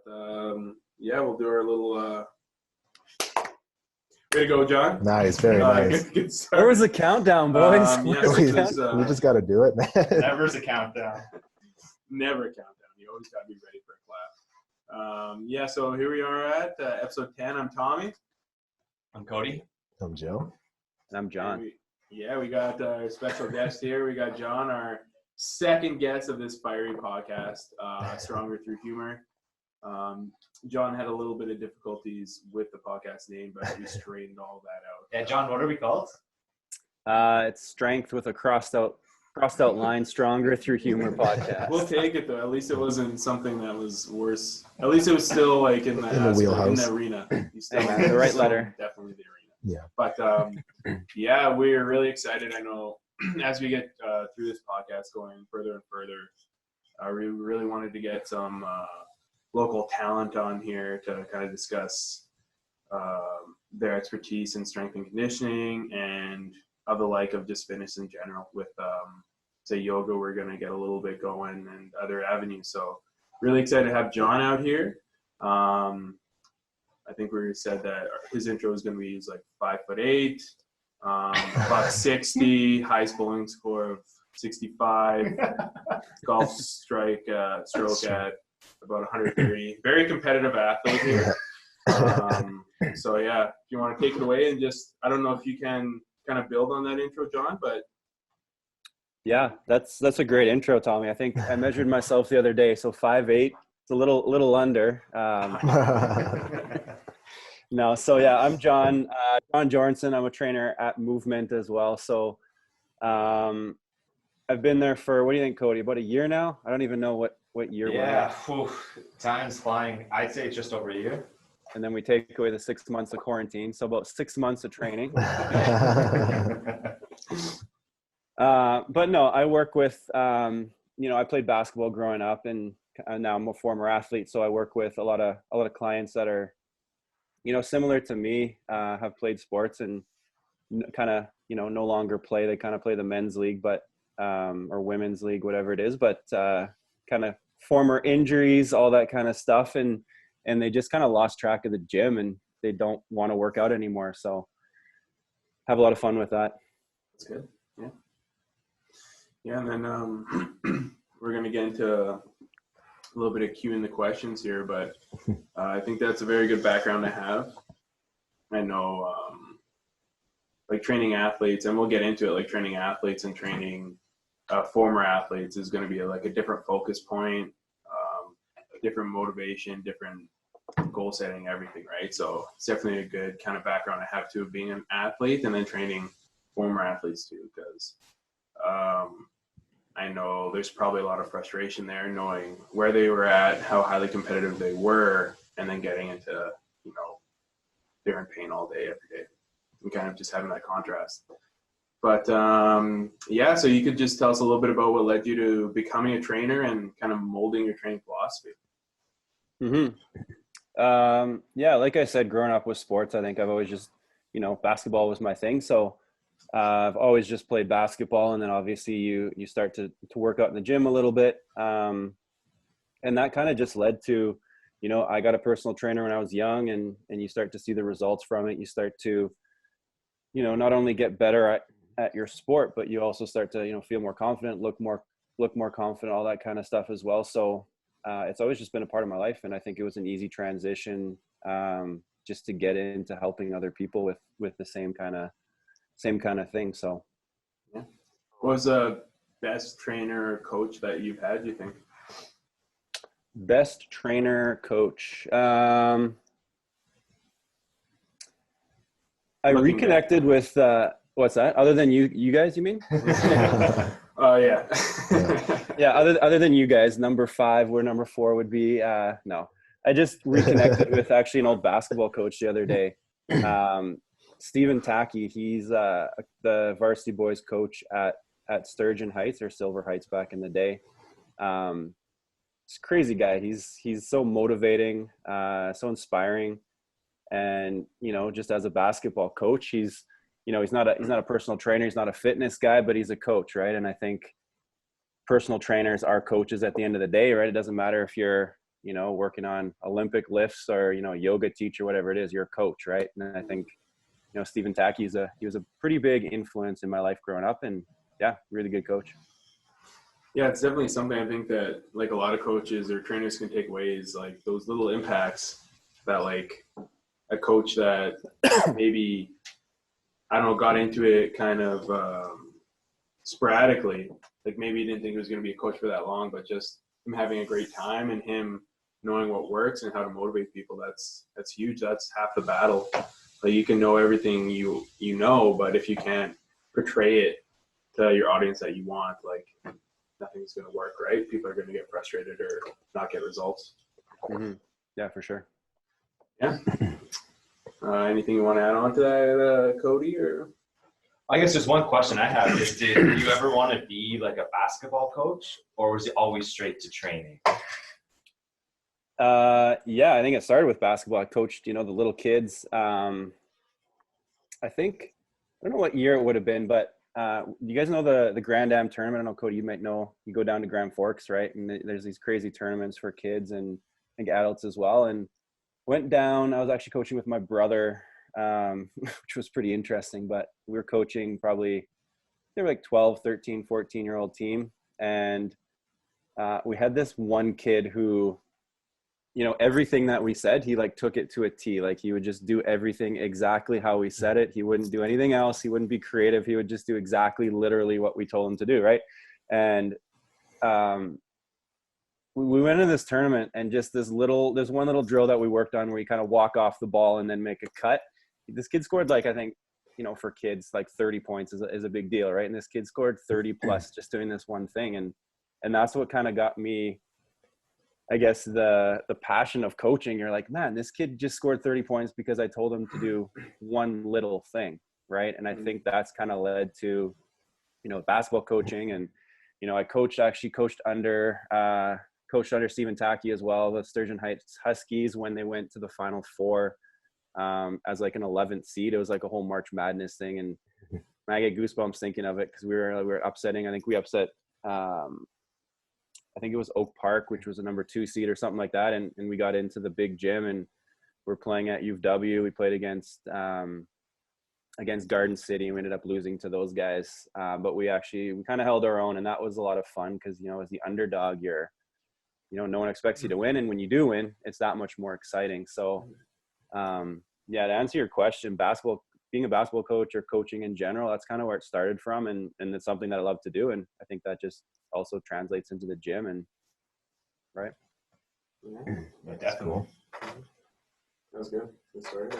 But yeah, we'll do our little. Way to go, John. Nice, very nice. Good start. Where was the countdown, boys? Yeah, we, so this, we just got to do it, man. Never's a countdown. Never a countdown. You always got to be ready for a clap. Yeah, so here we are at episode 10. I'm Tommy. I'm Cody. I'm Joe. And I'm John. We got our special guest here. We got John, our second guest of this fiery podcast, Stronger Through Humor. John had a little bit of difficulties with the podcast name, but we straightened all that out. Yeah, John, what are we called? It's Strength with a crossed out line, Stronger Through Humor podcast. We'll take it though. At least it wasn't something that was worse. At least it was still like in the wheelhouse, in the arena. Hey, man, the right letter. Definitely the arena. Yeah. But yeah, we're really excited. I know as we get through this podcast going further and further, we really wanted to get some local talent on here to kind of discuss their expertise in strength and conditioning and of the like of just fitness in general. With say yoga, we're going to get a little bit going and other avenues. So really excited to have John out here. I think we said that his intro is going to be like 5'8", about 60, highest bowling score of 65, golf stroke at about 130. Very competitive athlete here. So yeah, if you want to take it away and just, I don't know if you can kind of build on that intro, John, but. Yeah, that's a great intro, Tommy. I think I measured myself the other day, so 5'8". It's a little under. No, so yeah, I'm Jon Jorundson. I'm a trainer at Movement as well. So I've been there for, what do you think, Cody? About a year now? I don't even know what year we're at. Yeah, time's flying. I'd say just over a year. And then we take away the 6 months of quarantine, so about 6 months of training. But no, I work with, I played basketball growing up, and now I'm a former athlete. So I work with a lot of clients that are, similar to me, have played sports and kind of, no longer play. They kind of play the men's league, but, or women's league, whatever it is, but, kind of former injuries, all that kind of stuff. And they just kind of lost track of the gym and they don't want to work out anymore. So have a lot of fun with that. That's good. Yeah. Yeah. And then, we're going to get into a little bit of queuing the questions here, but I think that's a very good background to have. I know, like training athletes, and we'll get into it, like training athletes and training former athletes is going to be like a different focus point, a different motivation, different goal setting, everything, right? So it's definitely a good kind of background to have too, of being an athlete and then training former athletes too, because I know there's probably a lot of frustration there, knowing where they were at, how highly competitive they were, and then getting into, they're in pain all day, every day, and kind of just having that contrast. But yeah, so you could just tell us a little bit about what led you to becoming a trainer and kind of molding your training philosophy. Yeah, like I said, growing up with sports, I think I've always just, basketball was my thing. So I've always just played basketball, and then obviously you start to work out in the gym a little bit. And that kind of just led to, I got a personal trainer when I was young, and you start to see the results from it. You start to, not only get better at your sport, but you also start to, feel more confident, look more confident, all that kind of stuff as well. So it's always just been a part of my life. And I think it was an easy transition just to get into helping other people with the same kind of thing. So yeah. What was the best trainer or coach that you've had, do you think? Best trainer, coach. I reconnected with what's that? Other than you guys, you mean? Oh yeah. Yeah. Other than you guys, number 5, where number 4 would be. No, I just reconnected with actually an old basketball coach the other day. Stephen Tacky. He's the varsity boys coach at Sturgeon Heights, or Silver Heights back in the day. He's a crazy guy. He's so motivating, so inspiring. And, just as a basketball coach, he's not a personal trainer. He's not a fitness guy, but he's a coach. Right. And I think personal trainers are coaches at the end of the day, right? It doesn't matter if you're you know, working on Olympic lifts or, you know, yoga teacher, whatever it is, you're a coach, right? And I think, you know, Stephen Tacky he was a pretty big influence in my life growing up, and yeah, really good coach. Yeah, it's definitely something I think that like a lot of coaches or trainers can take away is like those little impacts that like a coach that maybe, I don't know, got into it kind of sporadically, like maybe he didn't think he was going to be a coach for that long, but just him having a great time and him knowing what works and how to motivate people, that's huge. That's half the battle. Like you can know everything you know, but if you can't portray it to your audience that you want, like nothing's going to work, right? People are going to get frustrated or not get results. Mm-hmm. Yeah, for sure. Yeah. Anything you want to add on to that, Cody? Or I guess just one question I have is, did you ever want to be like a basketball coach, or was it always straight to training? Yeah, I think it started with basketball. I coached, you know, the little kids. I think, I don't know what year it would have been, but you guys know the Grand Am tournament? I don't know, Cody, you might know. You go down to Grand Forks, right? And there's these crazy tournaments for kids and I think adults as well. And went down. I was actually coaching with my brother, which was pretty interesting. But we were coaching probably, they were like 12, 13, 14-year-old team. And we had this one kid who, you know, everything that we said, he like took it to a T. Like he would just do everything exactly how we said it. He wouldn't do anything else. He wouldn't be creative. He would just do exactly literally what we told him to do. Right. And we went into this tournament and just there's one little drill that we worked on where you kind of walk off the ball and then make a cut. This kid scored like, I think, you know, for kids, like 30 points is a big deal. Right. And this kid scored 30 plus just doing this one thing. And that's what kind of got me, I guess, the passion of coaching. You're like, man, this kid just scored 30 points because I told him to do one little thing. Right. And I think that's kind of led to, you know, basketball coaching. And, you know, I coached under Stephen Tacky as well, the Sturgeon Heights Huskies, when they went to the Final Four as like an 11th seed. It was like a whole March Madness thing. And I get goosebumps thinking of it because we were upsetting. I think we upset, I think it was Oak Park, which was a number 2 seed or something like that. And we got into the big gym and we're playing at UW. We played against Garden City and we ended up losing to those guys. But we kind of held our own, and that was a lot of fun because, you know, as the underdog, you know, no one expects you to win. And when you do win, it's that much more exciting. So yeah, to answer your question, being a basketball coach or coaching in general, that's kind of where it started from. And it's something that I love to do. And I think that just also translates into the gym and right. Yeah, definitely. that was good. Good story.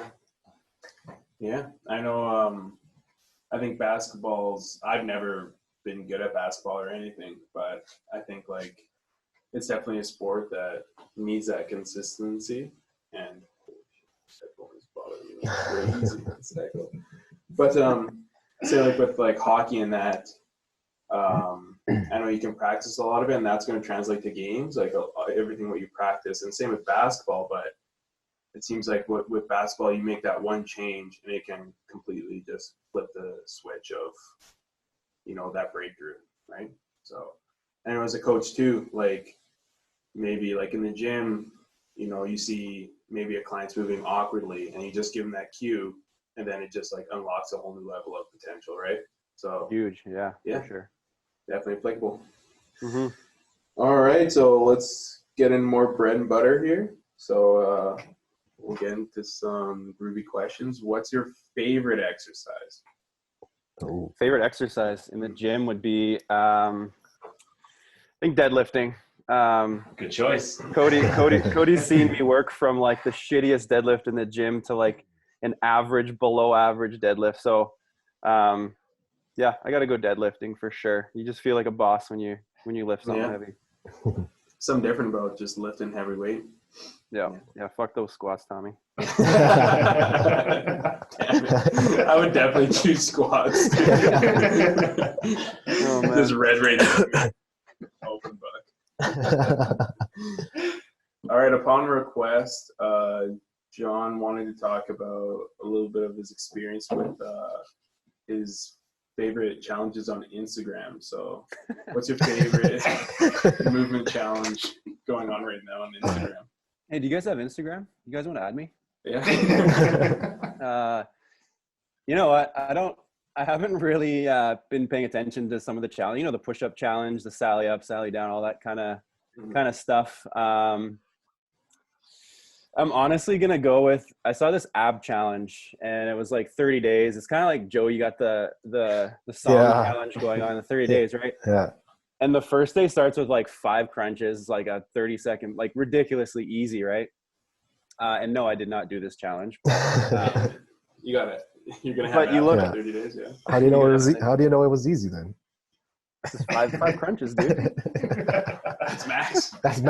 Yeah, I know. I think I've never been good at basketball or anything, but I think like it's definitely a sport that needs that consistency. And crazy. But say like with like hockey and that, I know you can practice a lot of it, and that's going to translate to games, like everything what you practice. And same with basketball, but it seems like with basketball, you make that one change, and it can completely just flip the switch of, you know, that breakthrough, right? So, and as a coach too, like maybe like in the gym, you know, you see maybe a client's moving awkwardly, and you just give them that cue, and then it just like unlocks a whole new level of potential, right? So Huge, yeah, yeah, for sure. Definitely applicable. Mm-hmm. All right, so let's get in more bread and butter here. So we'll get into some groovy questions. What's your favorite exercise? Oh, Favorite exercise in the gym would be, I think deadlifting. Good choice. Cody's seen me work from like the shittiest deadlift in the gym to like an average, below average deadlift. So, yeah, I got to go deadlifting for sure. You just feel like a boss when you lift something heavy. Something different about just lifting heavy weight. Yeah. Fuck those squats, Tommy. Damn it. I would definitely choose squats. Oh, man. Just red right there. Open book. All right. Upon request, John wanted to talk about a little bit of his experience with his favorite challenges on Instagram. So what's your favorite movement challenge going on right now on Instagram? Hey, do you guys have Instagram? You guys want to add me? Yeah. You know what? I haven't really been paying attention to some of the challenge. You know, the push-up challenge, the Sally up, Sally down, all that kind of stuff. I'm honestly gonna go with, I saw this ab challenge and it was like 30 days. It's kind of like, Joe, you got the song challenge going on in the 30 days, right? Yeah. And the first day starts with like 5 crunches, like a 30-second, like ridiculously easy, right? And no, I did not do this challenge. You got it. You're gonna have But you look at 30 days, yeah. How do you know it was? How do you know it was easy then? It's five crunches, dude. That's max. That's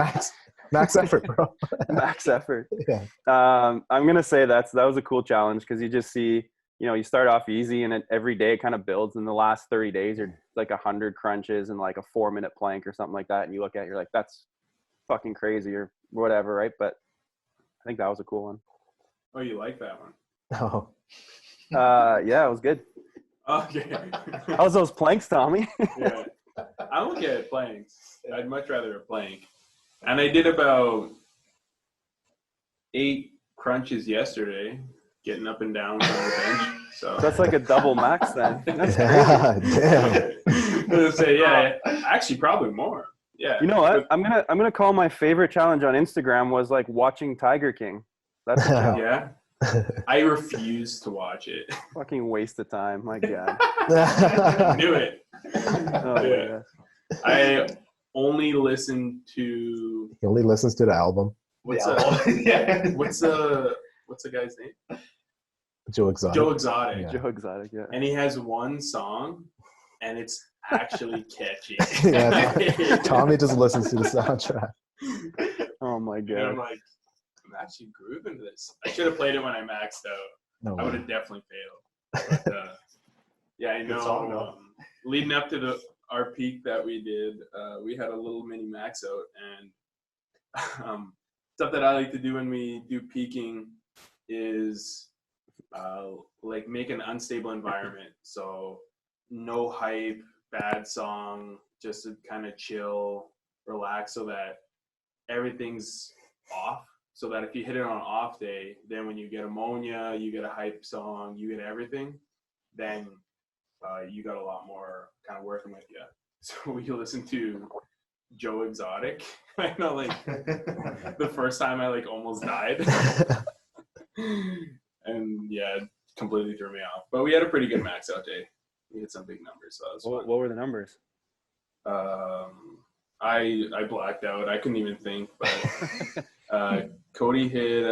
max effort, bro. Max effort. Yeah. I'm gonna say that was a cool challenge because you just see, you know, you start off easy and every day it kind of builds. In the last 30 days, you're like 100 crunches and like a 4-minute plank or something like that. And you look at it, you're like, that's fucking crazy or whatever, right? But I think that was a cool one. Oh, you like that one? Oh. Yeah, it was good. Okay. How's those planks, Tommy? Yeah. I don't get planks. I'd much rather a plank. And I did about 8 crunches yesterday, getting up and down on the bench. So That's like a double max then. That's crazy. Yeah, damn. I was gonna say, yeah, actually probably more. Yeah. You know what? I'm gonna call my favorite challenge on Instagram was like watching Tiger King. That's a challenge. Yeah. I refuse to watch it. Fucking waste of time. My God. Knew it. Oh, Yeah. yeah. I only listen to He only listens to the album. what's Yeah. what's the guy's name? Joe Exotic. Joe Exotic. Yeah. Joe Exotic, yeah. And he has one song, and it's actually catchy. Yeah, Tommy just listens to the soundtrack. Oh my And I'm God. like, I'm actually grooving to this. I should have played it when I maxed out. No I would way. have definitely failed. But, yeah, I Good song, know. though. Leading up to our peak that we did, we had a little mini max out, and stuff that I like to do when we do peaking is like make an unstable environment. So no hype, bad song, just to kind of chill, relax, so that everything's off. So that if you hit it on an off day, then when you get ammonia, you get a hype song, you get everything, then you got a lot more kind of working with you. So we listen to Joe Exotic. I know, like the first time I like almost died, and yeah, it completely threw me off. But we had a pretty good max out day. We hit some big numbers, so that was fun. What were the numbers? I blacked out. I couldn't even think. But Cody hit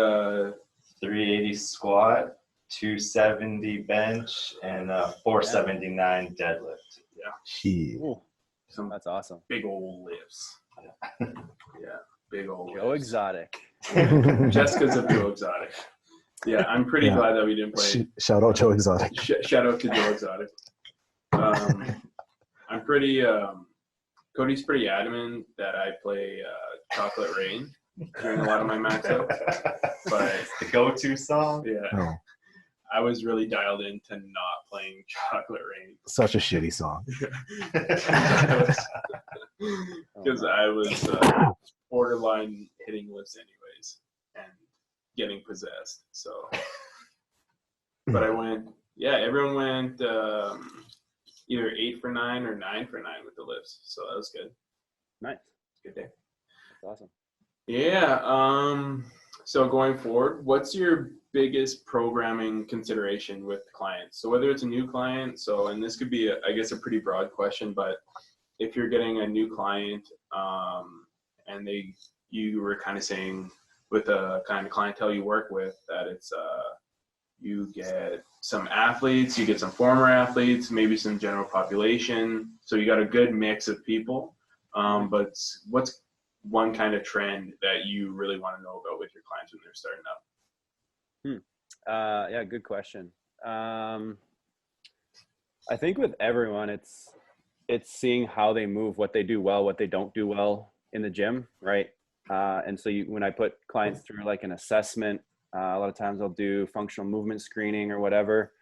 380 squat, 270 bench, and 479 deadlift. Shit. Ooh, some that's awesome. big old lifts. Yeah, big old Joe lifts. Exotic. Just because of Joe Exotic. Yeah, I'm pretty glad that we didn't play. Shout out Joe Exotic. Shout out to Joe Exotic. I'm pretty. Cody's pretty adamant that I play Chocolate Rain during a lot of my max outs. But The go-to song. yeah, Oh, I was really dialed into not playing Chocolate Rain such a shitty song. because I was borderline hitting lifts anyways and getting possessed. So, but I went. Yeah, everyone went either 8 for 9 or 9 for 9 with the lifts. So that was good. Nice. Good day. That's awesome. Yeah. So going forward, what's your biggest programming consideration with clients? So whether it's a new client, and this could be, I guess, a pretty broad question, but if you're getting a new client and you were kind of saying with the kind of clientele you work with that it's you get some athletes, you get some former athletes, maybe some general population. So you got a good mix of people. But what's one kind of trend that you really want to know about with your clients when they're starting up? Yeah, good question. I think with everyone, it's seeing how they move, what they do well, what they don't do well in the gym, right? And so when I put clients through like an assessment, a lot of times I'll do functional movement screening or whatever.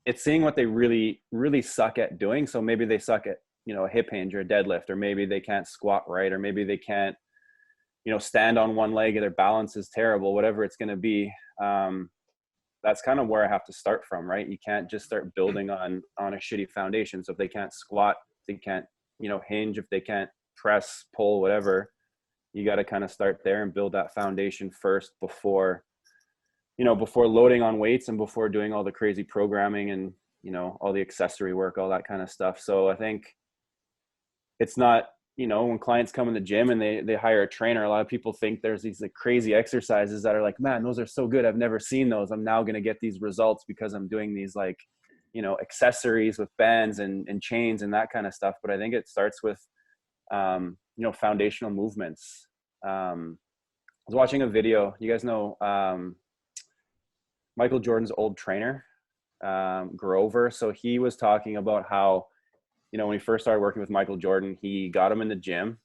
it's seeing what they really, really suck at doing. So maybe they suck at, a hip hinge or a deadlift, or maybe they can't squat right, or maybe they can't, stand on one leg and their balance is terrible, whatever it's going to be. That's kind of where I have to start from, right? You can't just start building on a shitty foundation. So if they can't squat, they can't, hinge, if they can't press, pull, whatever, you got to kind of start there and build that foundation first before loading on weights and before doing all the crazy programming and, all the accessory work, all that kind of stuff. So I think it's not, when clients come in the gym and they hire a trainer, a lot of people think there's these like crazy exercises that are like, man, those are so good, I've never seen those, I'm now going to get these results because I'm doing these like, accessories with bands and chains and that kind of stuff. But I think it starts with, foundational movements. I was watching a video, you guys know, Michael Jordan's old trainer, Grover. So he was talking about how, when he first started working with Michael Jordan, he got him in the gym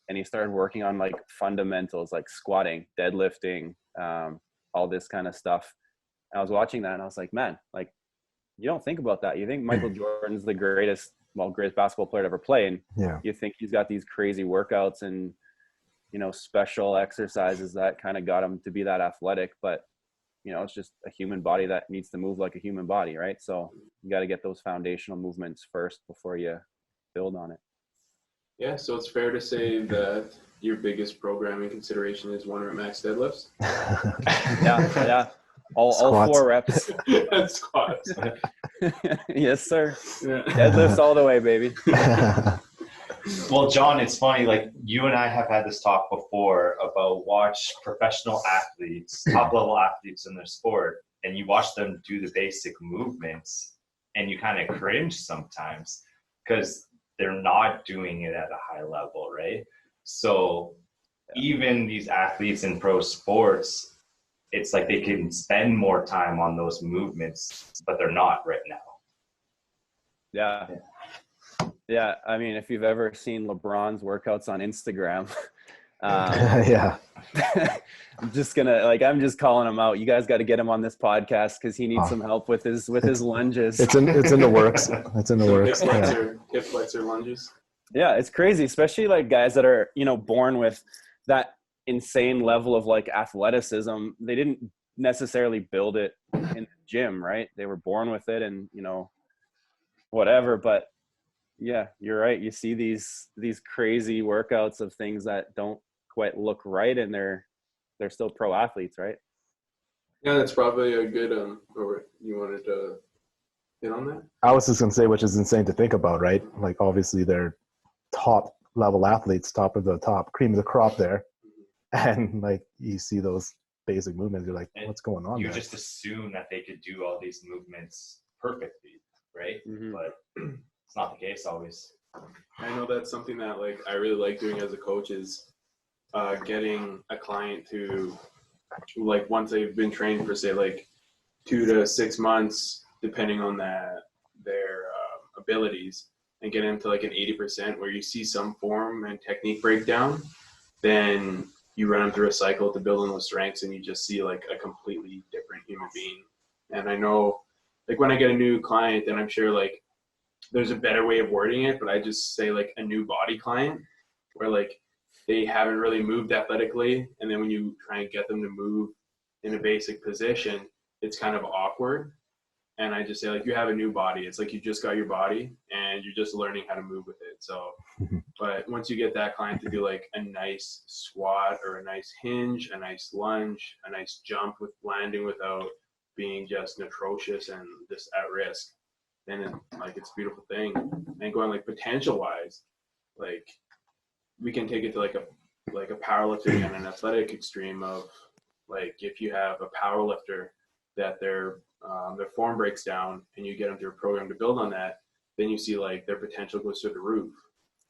and he started working on like fundamentals, like squatting, deadlifting, all this kind of stuff. And I was watching that and I was like, man, like, you don't think about that. You think Michael Jordan's the greatest basketball player to ever play. And you think he's got these crazy workouts and, special exercises that kind of got him to be that athletic. But, it's just a human body that needs to move like a human body, right? So you got to get those foundational movements first before you build on it. Yeah, so it's fair to say that your biggest programming consideration is 1 rep max deadlifts. Yeah. All 4 reps. That's squats. Yes, sir. Yeah. Deadlifts all the way, baby. Well, John, it's funny, like you and I have had this talk before about watch professional athletes, top level athletes in their sport, and you watch them do the basic movements and you kind of cringe sometimes because they're not doing it at a high level, right? So even these athletes in pro sports, it's like they can spend more time on those movements, but they're not right now. Yeah, I mean, if you've ever seen LeBron's workouts on Instagram, I'm just calling him out. You guys got to get him on this podcast because he needs some help with his lunges. It's in the works. It's in the works. Hip flexor lunges. Yeah, it's crazy, especially like guys that are, born with that insane level of like athleticism. They didn't necessarily build it in the gym, right? They were born with it and, whatever, but yeah, you're right. You see these crazy workouts of things that don't quite look right, and they're still pro athletes, right? Yeah, that's probably a good or you wanted to hit on that? I was just gonna say, which is insane to think about, right? Like obviously they're top level athletes, top of the top, cream of the crop there. And like you see those basic movements, you're like, what's going on? You there? just assume that they could do all these movements perfectly, right? Mm-hmm. But it's not the case always. I know that's something that like I really like doing as a coach is getting a client to, like, once they've been trained for say like 2 to 6 months, depending on their abilities, and get into like an 80% where you see some form and technique breakdown, then you run them through a cycle to build on those strengths, and you just see like a completely different human being. And I know, like, when I get a new client, and I'm sure like there's a better way of wording it, but I just say like a new body client, where like they haven't really moved athletically, and then when you try and get them to move in a basic position, it's kind of awkward. And I just say, like, you have a new body. It's like you just got your body and you're just learning how to move with it. So, but once you get that client to do like a nice squat or a nice hinge, a nice lunge, a nice jump with landing without being just atrocious and just at risk, then it's a beautiful thing. And going like potential wise, like we can take it to like a powerlifting and an athletic extreme of, like, if you have a power lifter that their form breaks down and you get them through a program to build on that, then you see like their potential goes through the roof.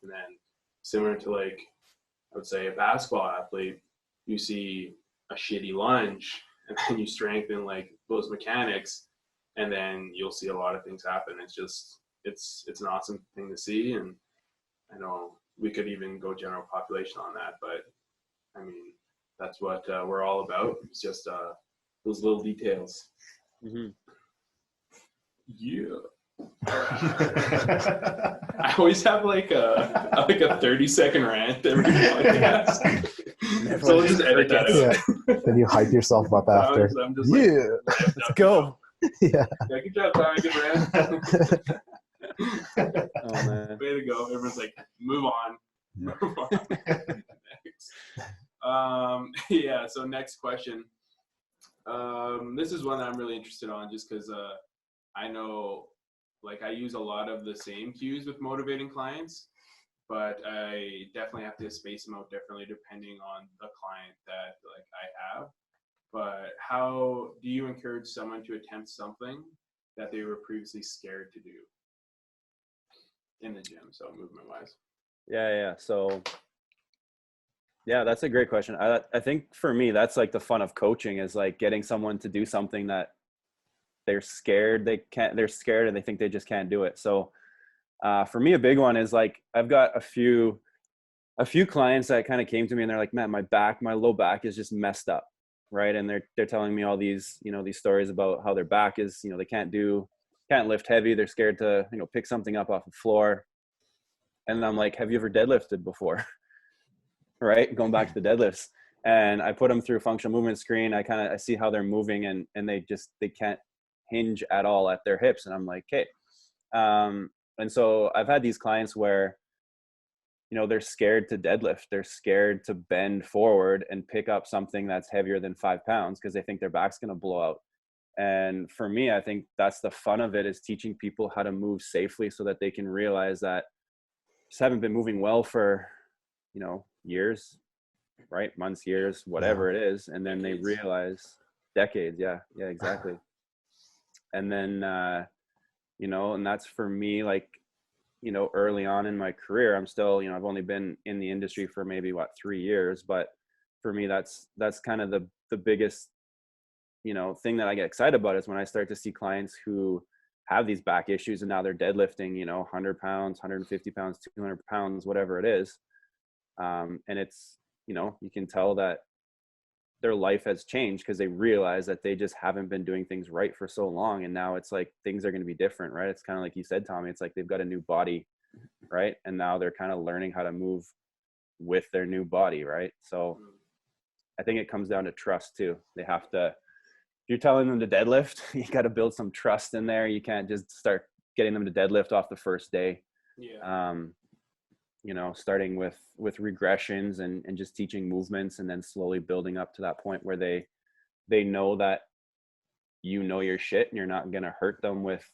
And then similar to like, I would say a basketball athlete, you see a shitty lunge and then you strengthen like those mechanics, and then you'll see a lot of things happen. It's just, it's an awesome thing to see. And I know we could even go general population on that, but I mean, that's what we're all about. It's just those little details. Mm-hmm. Yeah. I always have like a 30-second rant every podcast. So we'll just edit that out. Yeah. Then you hype yourself up after. I'm just like, Yeah. Let's go. Yeah. Yeah, good job, Tommy. Good rant. Oh man. Way to go. Everyone's like, move on. Yeah. Move on. Next. Yeah, so next question. This is one that I'm really interested on just because I know, like, I use a lot of the same cues with motivating clients, but I definitely have to space them out differently depending on the client that like I have. But how do you encourage someone to attempt something that they were previously scared to do in the gym? So movement wise. Yeah. So yeah, that's a great question. I think for me, that's like the fun of coaching is like getting someone to do something that they're scared they're scared and they think they just can't do it. So for me, a big one is like I've got a few clients that kind of came to me and they're like, man, my low back is just messed up, right? And they're telling me all these, these stories about how their back is, they can't lift heavy. They're scared to, pick something up off the floor. And I'm like, have you ever deadlifted before? Right? Going back to the deadlifts. And I put them through functional movement screen. I see how they're moving and they can't hinge at all at their hips. And I'm like, okay. And so I've had these clients where, they're scared to deadlift. They're scared to bend forward and pick up something that's heavier than 5 pounds because they think their back's going to blow out. And for me, I think that's the fun of it, is teaching people how to move safely so that they can realize that just haven't been moving well for, years, right? Months, years, whatever it is. And then they realize decades. Yeah, exactly. And then, and that's for me, like, early on in my career, I'm still, I've only been in the industry for maybe 3 years, but for me, that's kind of the biggest, thing that I get excited about is when I start to see clients who have these back issues and now they're deadlifting, 100 pounds, 150 pounds, 200 pounds, whatever it is. And it's, you can tell that their life has changed because they realize that they just haven't been doing things right for so long. And now it's like, things are going to be different, right? It's kind of like you said, Tommy, it's like they've got a new body, right? And now they're kind of learning how to move with their new body, right? So I think it comes down to trust too. They have to, if you're telling them to deadlift, you got to build some trust in there. You can't just start getting them to deadlift off the first day. Yeah. Starting with regressions and just teaching movements and then slowly building up to that point where they know that, your shit and you're not going to hurt them with,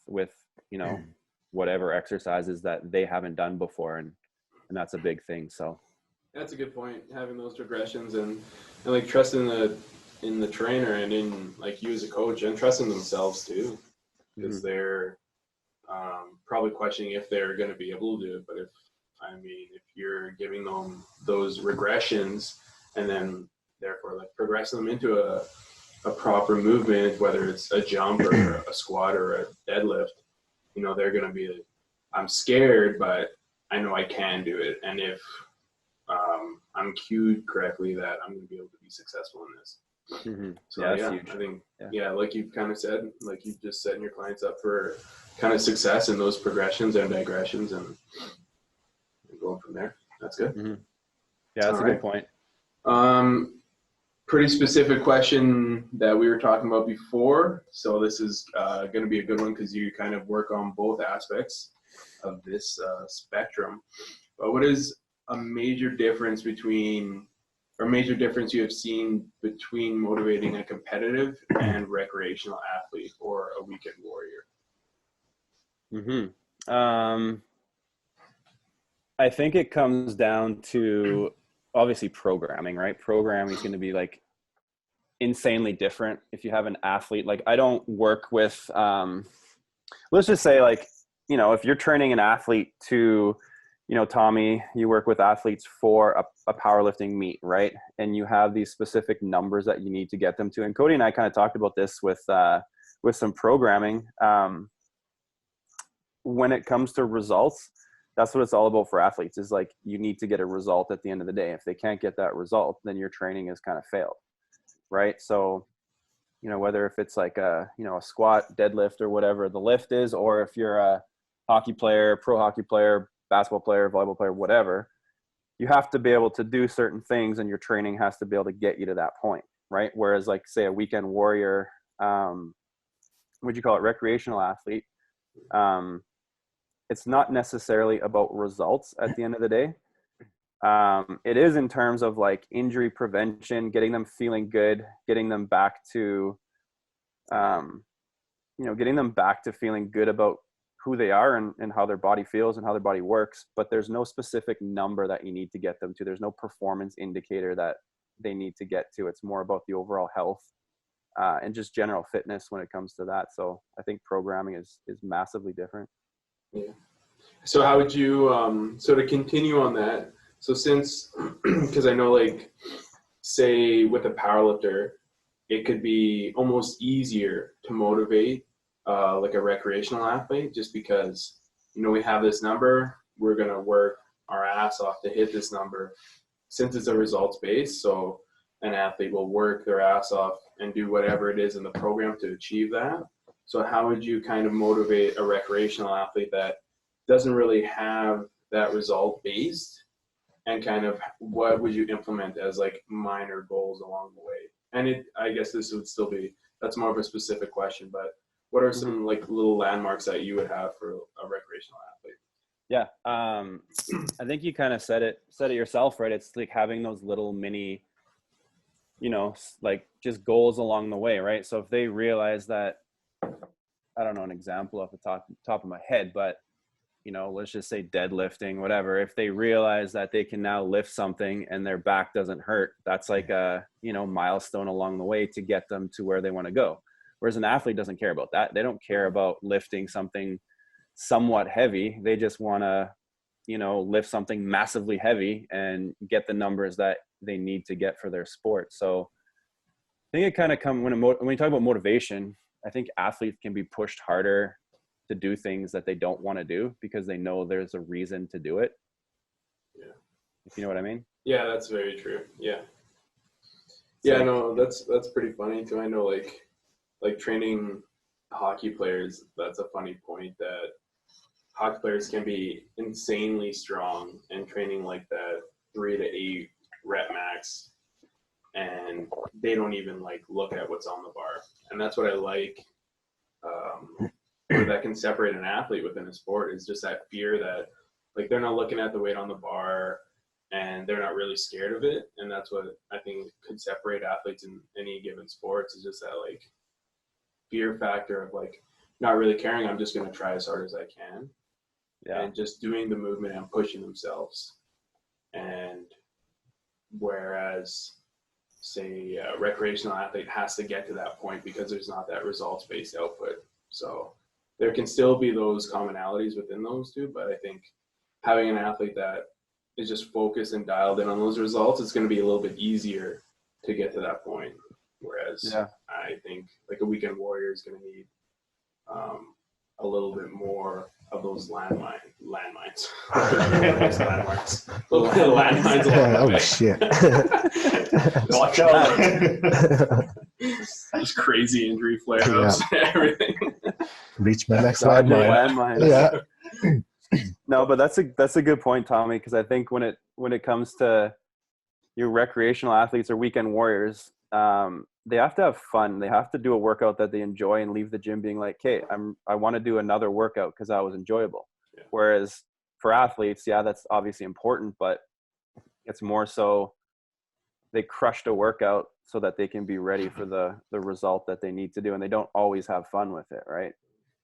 whatever exercises that they haven't done before. And that's a big thing. So That's a good point. Having those regressions and like trusting in the trainer and in like you as a coach, and trusting themselves too, because they're probably questioning if they're going to be able to do it. But if you're giving them those regressions and then therefore like progressing them into a proper movement, whether it's a jump or a squat or a deadlift, they're going to be like, I'm scared, but I know I can do it. And if I'm cued correctly, that I'm going to be able to be successful in this. So yeah, I think, like you've kind of said, like you've just setting your clients up for kind of success in those progressions and digressions and going from there. That's good. Yeah, that's a good point. Pretty specific question that we were talking about before. So this is going to be a good one because you kind of work on both aspects of this spectrum. But what is a major difference you have seen between motivating a competitive and recreational athlete or a weekend warrior? I think it comes down to obviously programming, right? Programming is going to be like insanely different if you have an athlete. Like I don't work with, let's just say like, if you're training an athlete to, Tommy, you work with athletes for a powerlifting meet, right? And you have these specific numbers that you need to get them to. And Cody and I kind of talked about this with some programming. When it comes to results, that's what it's all about for athletes, is like, you need to get a result at the end of the day. If they can't get that result, then your training has kind of failed. Right. So whether if it's like a squat, deadlift, or whatever the lift is, or if you're a hockey player, pro hockey player, basketball player, volleyball player, whatever, you have to be able to do certain things, and your training has to be able to get you to that point, right? Whereas like say a weekend warrior, would you call it, recreational athlete, it's not necessarily about results at the end of the day. It is in terms of like injury prevention, getting them feeling good, getting them back to feeling good about who they are and how their body feels and how their body works. But there's no specific number that you need to get them to. There's no performance indicator that they need to get to. It's more about the overall health and just general fitness when it comes to that. So I think programming is massively different. Yeah. So how would you, so to continue on that, so since, because I know like, say with a powerlifter, it could be almost easier to motivate like a recreational athlete, just because, we have this number, we're going to work our ass off to hit this number, since it's a results based. So an athlete will work their ass off and do whatever it is in the program to achieve that. So how would you kind of motivate a recreational athlete that doesn't really have that result based, and kind of what would you implement as like minor goals along the way? And I guess this would still be, that's more of a specific question, but what are some like little landmarks that you would have for a recreational athlete? Yeah. I think you kind of said it yourself, right? It's like having those little mini, like just goals along the way, right? So if they realize that, I don't know an example off the top of my head, but let's just say deadlifting, whatever. If they realize that they can now lift something and their back doesn't hurt, that's like a, milestone along the way to get them to where they want to go. Whereas an athlete doesn't care about that. They don't care about lifting something somewhat heavy. They just want to, lift something massively heavy and get the numbers that they need to get for their sport. So I think it kind of comes when you talk about motivation, I think athletes can be pushed harder to do things that they don't want to do because they know there's a reason to do it. Yeah. If you know what I mean? Yeah, that's very true. Yeah. Yeah, no, that's pretty funny too. I know like training hockey players, that's a funny point, that hockey players can be insanely strong and training like that 3 to 8 rep max, and they don't even like look at what's on the bar. And that's what I like, or that can separate an athlete within a sport, is just that fear that like they're not looking at the weight on the bar and they're not really scared of it. And that's what I think could separate athletes in any given sports, is just that like fear factor of like not really caring. I'm just going to try as hard as I can. Yeah. And just doing the movement and pushing themselves. And whereas say a recreational athlete has to get to that point because there's not that results based output. So there can still be those commonalities within those two, but I think having an athlete that is just focused and dialed in on those results, it's going to be a little bit easier to get to that point. Whereas I think like a weekend warrior is going to need a little bit more of those landmines. Landmarks. A little bit of landmines along the way. Shit. Watch out. Just crazy injury flare-ups and everything. Reach my next landmine. Yeah. No, but that's a good point, Tommy, because I think when it comes to your recreational athletes or weekend warriors, they have to have fun. They have to do a workout that they enjoy and leave the gym being like, "Okay, I want to do another workout because that was enjoyable." Yeah. Whereas for athletes, yeah, that's obviously important, but it's more so they crushed a workout so that they can be ready for the result that they need to do, and they don't always have fun with it, right?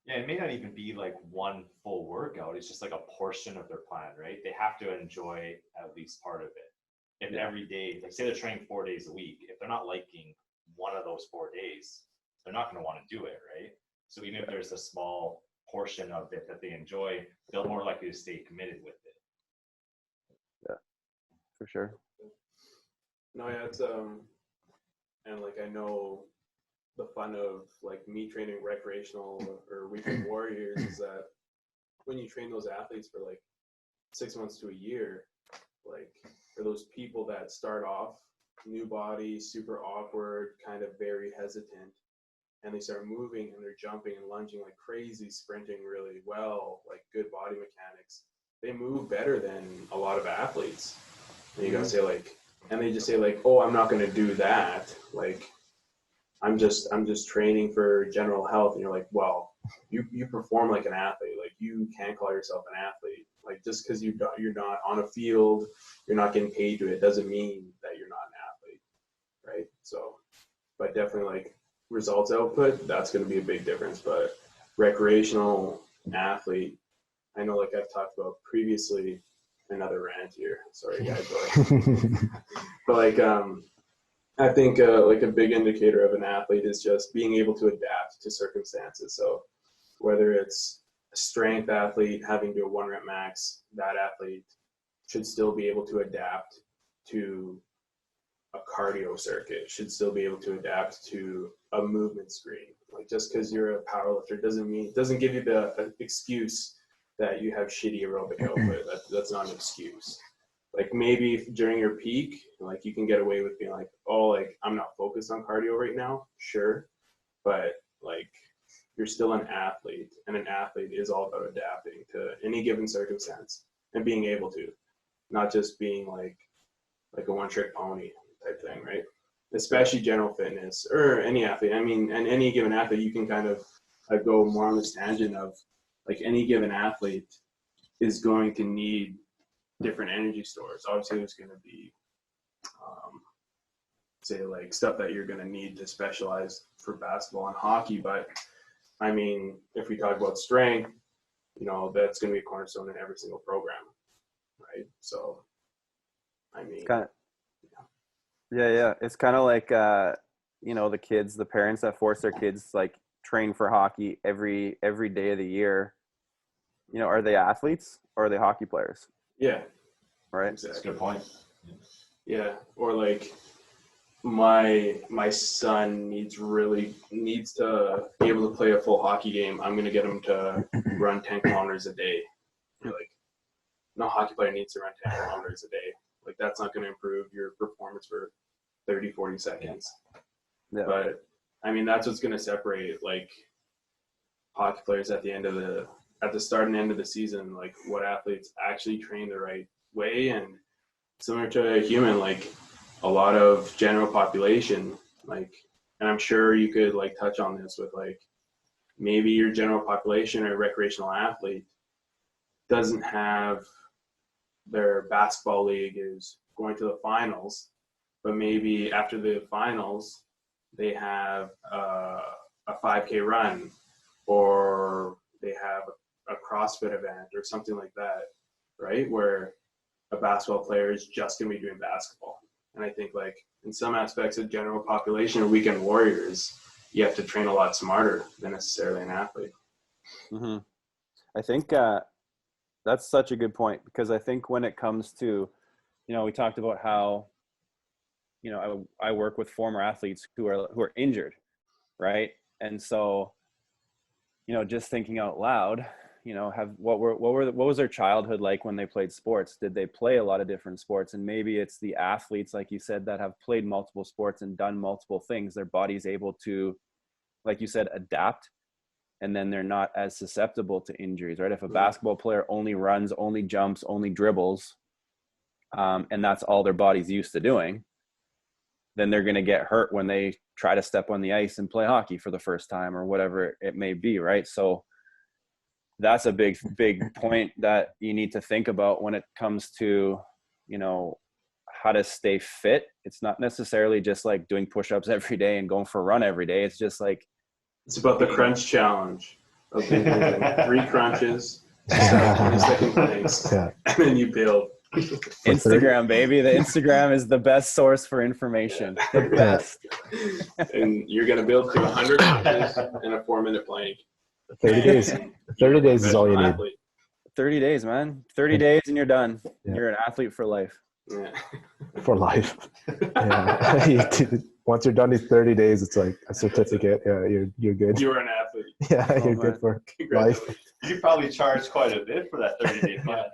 Yeah, it may not even be like one full workout. It's just like a portion of their plan, right? They have to enjoy at least part of it. If every day, like say they're training 4 days a week, if they're not liking one of those 4 days, they're not going to want to do it, right? So even if there's a small portion of it that they enjoy, they're more likely to stay committed with it. Yeah, for sure. No, yeah, it's and like I know the fun of like me training recreational or weekend warriors is that when you train those athletes for like 6 months to a year, like for those people that start off new body, super awkward, kind of very hesitant, and they start moving and they're jumping and lunging like crazy, sprinting really well, like good body mechanics, they move better than a lot of athletes. And you gotta say like, and they just say like, oh, I'm not gonna do that. Like, I'm just training for general health. And you're like, well, you perform like an athlete. Like, you can't call yourself an athlete. Like, just because you're not on a field, you're not getting paid to it, doesn't mean that you're not an athlete, right? So, but definitely like results output, that's going to be a big difference. But recreational athlete, I know like I've talked about previously, another rant here. Sorry guys, but like I think like a big indicator of an athlete is just being able to adapt to circumstances. So whether it's a strength athlete having to do a 1 rep max, that athlete should still be able to adapt to a cardio circuit, should still be able to adapt to a movement screen. Like, just because you're a powerlifter doesn't give you the excuse that you have shitty aerobic output. That's not an excuse. Like, maybe during your peak, like, you can get away with being like, oh, like, I'm not focused on cardio right now. Sure. But like, you're still an athlete, and an athlete is all about adapting to any given circumstance and being able to, not just being like a one-trick pony type thing, right? Especially general fitness or any athlete. I mean, and any given athlete, you can kind of go more on this tangent of like, any given athlete is going to need different energy stores. Obviously, there's going to be, say, like stuff that you're going to need to specialize for basketball and hockey. But I mean, if we talk about strength, you know, that's going to be a cornerstone in every single program, right? So, I mean, yeah. It's kind of like, you know, the parents that force their kids like train for hockey every day of the year. You know, are they athletes or are they hockey players? Yeah. Right. Exactly. That's a good point. Yeah. Or like, my son needs to be able to play a full hockey game. I'm going to get him to run 10 kilometers a day. You're like, no hockey player needs to run 10 kilometers a day. Like, that's not going to improve your performance for 30, 40 seconds. Yeah. But I mean, that's what's going to separate like hockey players at the start and end of the season, like what athletes actually train the right way. And similar to a human, like a lot of general population, like, and I'm sure you could like touch on this with like, maybe your general population or recreational athlete doesn't have their basketball league is going to the finals, but maybe after the finals they have a 5K run, or they have a CrossFit event or something like that, right? Where a basketball player is just going to be doing basketball. And I think like in some aspects of general population or weekend warriors, you have to train a lot smarter than necessarily an athlete. Mm-hmm. I think that's such a good point, because I think when it comes to, you know, we talked about how, you know, I work with former athletes who are injured, right? And so, you know, just thinking out loud, you know, what was their childhood like when they played sports? Did they play a lot of different sports? And maybe it's the athletes, like you said, that have played multiple sports and done multiple things. Their body's able to, like you said, adapt, and then they're not as susceptible to injuries, right? If a basketball player only runs, only jumps, only dribbles, and that's all their body's used to doing, then they're going to get hurt when they try to step on the ice and play hockey for the first time or whatever it may be, right? So that's a big point that you need to think about when it comes to, you know, how to stay fit. It's not necessarily just like doing push-ups every day and going for a run every day. It's just like, it's about the crunch challenge of doing 3 crunches, 20-second planks, and then you build. Instagram, baby. The Instagram is the best source for information. The best. And you're going to build to 100 crunches in a 4-minute plank. 30 days. 30 days is all you need. 30 days, man. 30 days and you're done. Yeah. You're an athlete for life. Yeah. For life. Yeah. Once you're done these 30 days, it's like a certificate. Yeah, you're good. You're an athlete. Yeah, you're good for life. You could probably charge quite a bit for that 30-day plan.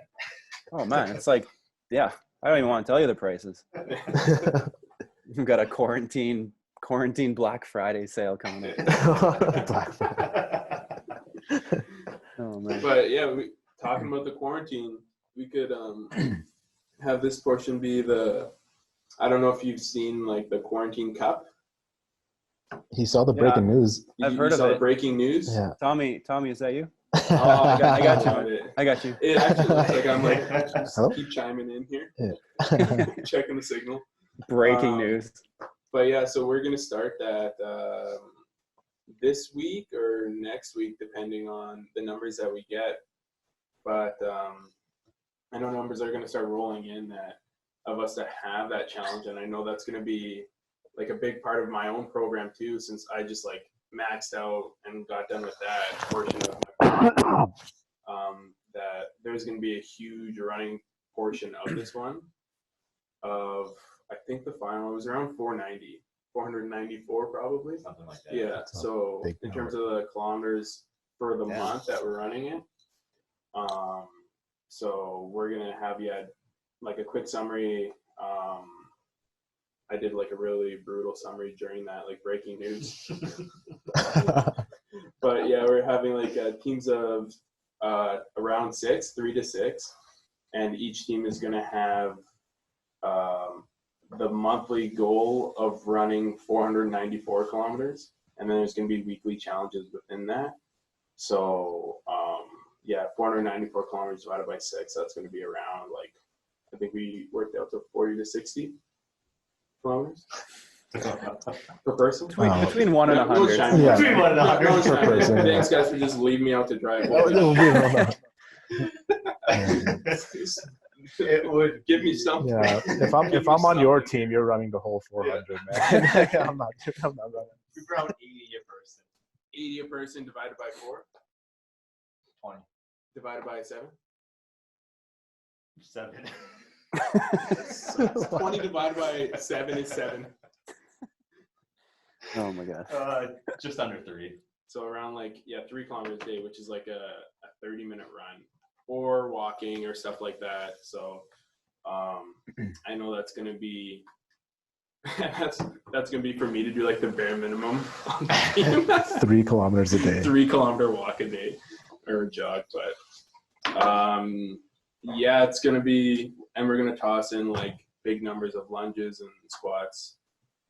Oh man, it's like, yeah, I don't even want to tell you the prices. You've got a quarantine quarantine Black Friday sale coming up. Black Friday. Oh man. But yeah, talking about the quarantine, we could have this portion be the. I don't know if you've seen like the quarantine cup. He saw the breaking news. I've heard you of saw it. the breaking news. Yeah. Tommy, is that you? Oh, I got you. It. I got you. It actually looks like I'm like just Hello? keep chiming in here, Yeah. checking the signal. Breaking news. But yeah, so we're gonna start that this week or next week, depending on the numbers that we get. But I know numbers are gonna start rolling in that of us to have that challenge, and I know that's gonna be like a big part of my own program too, since I just like maxed out and got done with that portion of my program. That there's gonna be a huge running portion of this one. Of I think the final was around 494 probably. Something like that. Yeah. So big in number. terms of the kilometers for the Yeah. month that we're running it, so we're gonna have like a quick summary. I did like a really brutal summary during that, like breaking news. But yeah, we're having like teams of around 3 to 6, and each team is gonna have the monthly goal of running 494 kilometers, and then there's going to be weekly challenges within that. So 494 kilometers divided by 6, that's going to be around like, I think we worked out to 40 to 60 kilometers per person. Between 1 and Yeah, we'll 100. chime in. Yeah. Between 1 and 100 No, per person, yeah. Thanks guys for just leaving me out to dry. It would Give me something. Yeah, if I'm on your team, you're running the whole 400, man. I'm not running. be around 80 a person. 80 a person divided by 4, 20. divided by 7. 7. 20 divided by 7 is 7. Oh my god. Just under 3. So around 3 kilometers a day, which is like a 30-minute run, or walking or stuff like that. So I know that's gonna be that's gonna be for me to do like the bare minimum on the team. 3 kilometers a day. 3 kilometer walk a day or jog, but yeah, it's gonna be, and we're gonna toss in like big numbers of lunges and squats.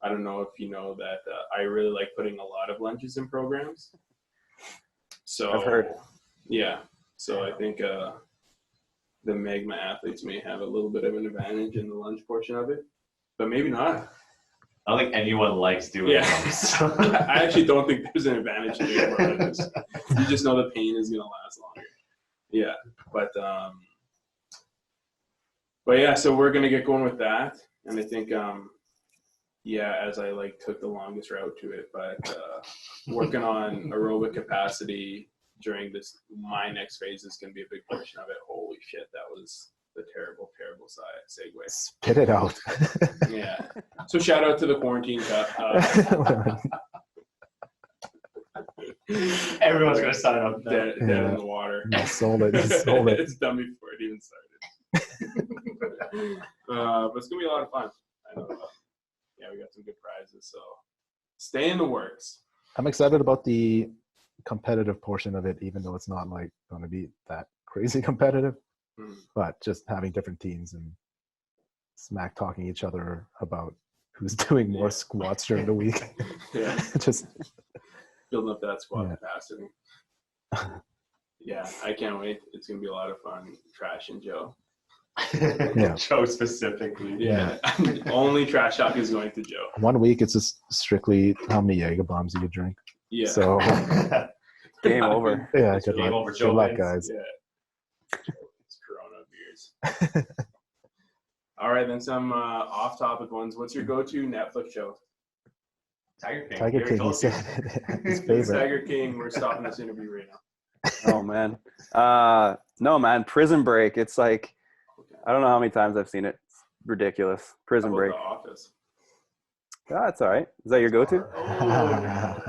I don't know if you know that I really like putting a lot of lunges in programs. So I've heard. Yeah. So I think the Magma athletes may have a little bit of an advantage in the lunge portion of it, but maybe not. I don't think anyone likes doing those. I actually don't think there's an advantage to doing more lunges. You just know the pain is gonna last longer. Yeah, but yeah, so we're gonna get going with that, and I think as I took the longest route to it, but working on aerobic capacity during my next phase is going to be a big portion of it. Holy shit, that was the terrible segue. Spit it out. Yeah. So shout out to the quarantine cup. Everyone's going to sign up. Dead in the water. Sold it. Sold it. It's done before it even started. But it's going to be a lot of fun. I know. We got some good prizes. So stay in the works. I'm excited about the competitive portion of it, even though it's not going to be that crazy competitive, but just having different teams and smack talking each other about who's doing more squats during the week. Yeah. Just building up that squat capacity. Yeah, I can't wait. It's going to be a lot of fun trashing Joe. Yeah. Joe specifically. Yeah. Only trash talk is going to Joe. 1 week it's just strictly how many Jaeger bombs you drink. Yeah. So game over. Yeah, It's good game luck. over. Good luck, guys. Yeah. It's Corona beers. All right, then some off-topic ones. What's your go-to Netflix show? Tiger King. Tiger King, he said it. His favorite. Tiger King. We're stopping this interview right now. Oh man. No man, Prison Break. It's like, I don't know how many times I've seen it. It's ridiculous. Prison How Break. about The Office? Ah, that's all right. Is that your go-to?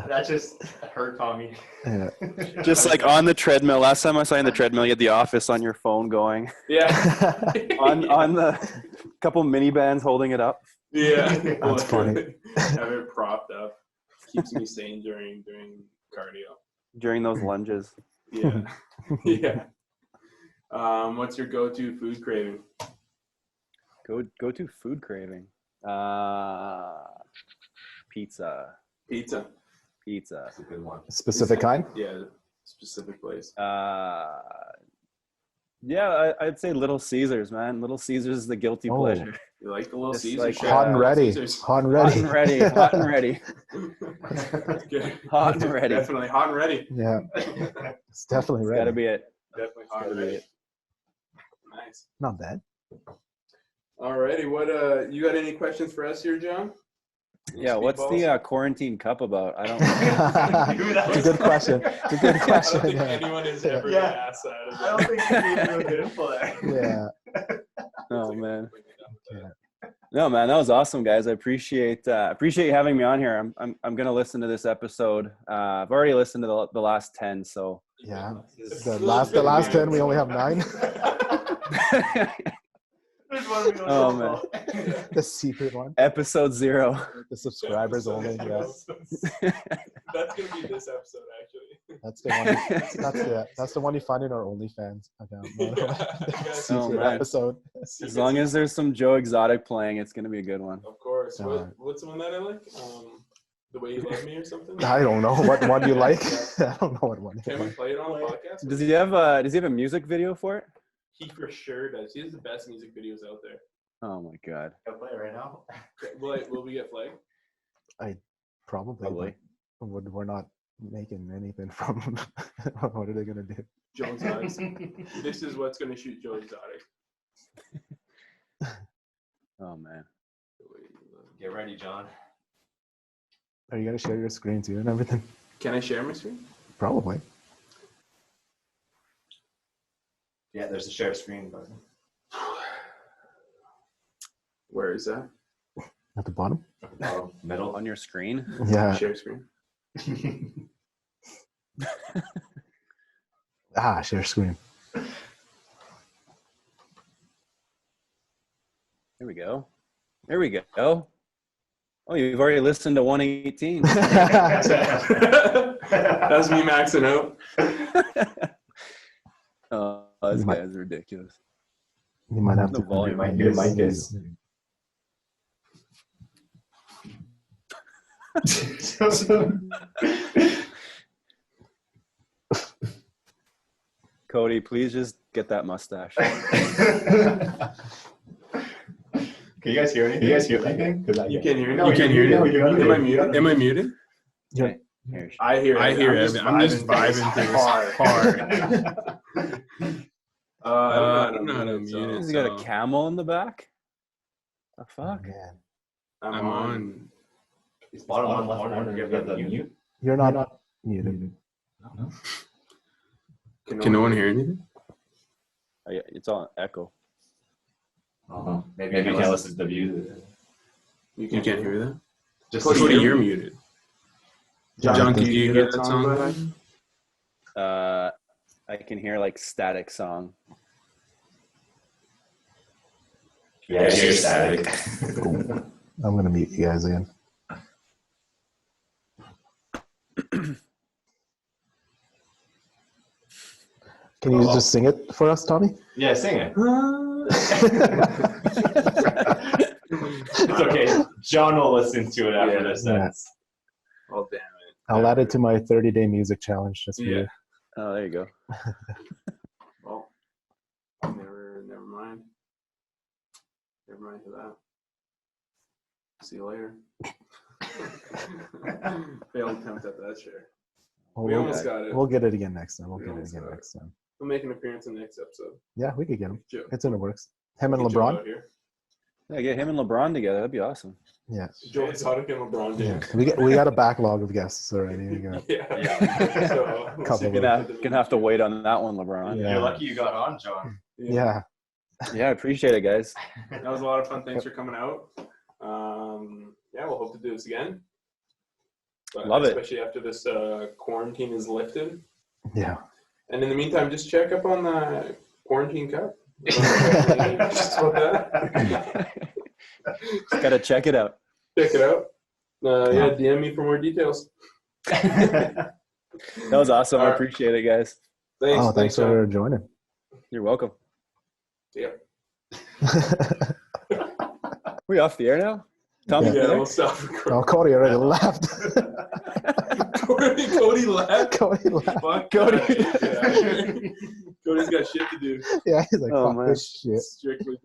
That just hurt Tommy. Yeah. Just like on the treadmill. Last time I saw you in the treadmill, you had The Office on your phone going. Yeah. on the couple mini bands holding it up. Yeah. That's funny. Have it propped up. Keeps me sane during cardio. During those lunges. Yeah. Yeah. What's your go-to food craving? Go to food craving. Pizza. Pizza. That's a good one. Specific kind? Yeah. Specific place. Yeah, I'd say Little Caesars, man. Little Caesars is the guilty Oh. pleasure. You like the Little Just Caesars? like, Sure. Hot and uh, ready. Caesars. Hot and Hot ready. and ready. Hot and ready. Okay. Hot and ready. Definitely hot and ready. Yeah, it's definitely Gotta ready. be it. Definitely hot Gotta and be ready. it. Nice. Not bad. Alrighty. What you got any questions for us here, John? Any Yeah, what's speedballs? the quarantine cup about? I don't It's a good question. It's a good I don't question. think Yeah. anyone has ever Yeah. been asked that. I don't think you need really good info there. Yeah. Oh man. No, man, that was awesome, guys. I appreciate you having me on here. I'm gonna listen to this episode. I've already listened to the last 10, so Yeah. The last 10, we only have 9. There's one we don't Oh, know man. about. The secret one. episode 0. The subscribers only. Yeah. That's gonna be this episode, actually. That's the one. That's the one you find in our OnlyFans account. Yeah. Secret man. episode. As long as there's some Joe Exotic playing, it's gonna be a good one. Of course. Alright. What's the one that I like? The Way You Love Me or something? I don't know what one you like. I don't know what one you Can we like. play it on the podcast? Does he have a music video for it? He for sure does. He has the best music videos out there. Oh my god. I'll play it right now. Will we get flagged? Probably. But we're not making anything from. What are they gonna do? Joe Exotic. This is what's gonna shoot Joe Exotic. Oh man. The Way You Love Me. Get ready, John. Are you gonna share your screen too and everything? Can I share my screen? Probably. Yeah, there's a share screen button. Where is that? At the bottom. Bottom, middle. On your screen? Yeah. Share screen. Share screen. There we go. There we go. Oh, you've already listened to 118. That's me maxing out. Oh, this You might- guy's ridiculous. You might have No to. volume. Your mic is. Cody, please just get that mustache. Can you guys hear anything? You can hear me. No, You can hear me. Am I muted? Am I muted? Here. I hear. I hear it. I'm just vibing through this hard. I don't know how to mute it. He's got a camel in the back. The fuck? Man. I'm on. It's bottom left corner. You have the mute. You're not muted. Can no one hear anything? Oh, yeah, it's on echo. Maybe you can't listen to the view. You can't hear that? Just Cody, you're muted. John, can can you hear that song? I can hear like static song. Yeah, you're static. I'm gonna mute you guys again. Can you just sing it for us, Tommy? Yeah, sing it. It's okay. John will listen to it after this. Yeah. Oh damn it! I'll add it to my 30-day music challenge just for Yeah. you. Oh, there you go. Well, never mind. Never mind for that. See you later. Failed attempt at that share. Well, We we'll, almost got it. we'll get it again next time. We'll We get it almost again got it. next time. We'll make an appearance in the next episode. Yeah, we could get him. Joe. It's in the works. Him and Get Joe LeBron. out here. Yeah, get him and LeBron together. That'd be awesome. Yeah. Joe Exotic and LeBron Yeah. James. We got a backlog of guests already. We got, Yeah. So, we'll Couple see of if them. we Gonna have to wait on that one, LeBron. Yeah. You're lucky you got on, John. yeah. Yeah, I appreciate it, guys. That was a lot of fun. Thanks for coming out. Yeah, we'll hope to do this again. But Love it. especially after this quarantine is lifted. Yeah. And in the meantime, just check up on the quarantine cup. Just about that. Gotta check it out. Check it out. Yeah, DM me for more details. That was awesome. I appreciate it, guys. Thanks. Thanks John. for joining. You're welcome. Yeah. We off the air now? Tommy? Yeah. Yeah, we'll stop recording. Oh, Cody already left. Cody left. Cody left. Fuck Cody. that. Get out of here. Cody's got shit to do. Yeah, he's like, Oh, fuck man. this shit. Strictly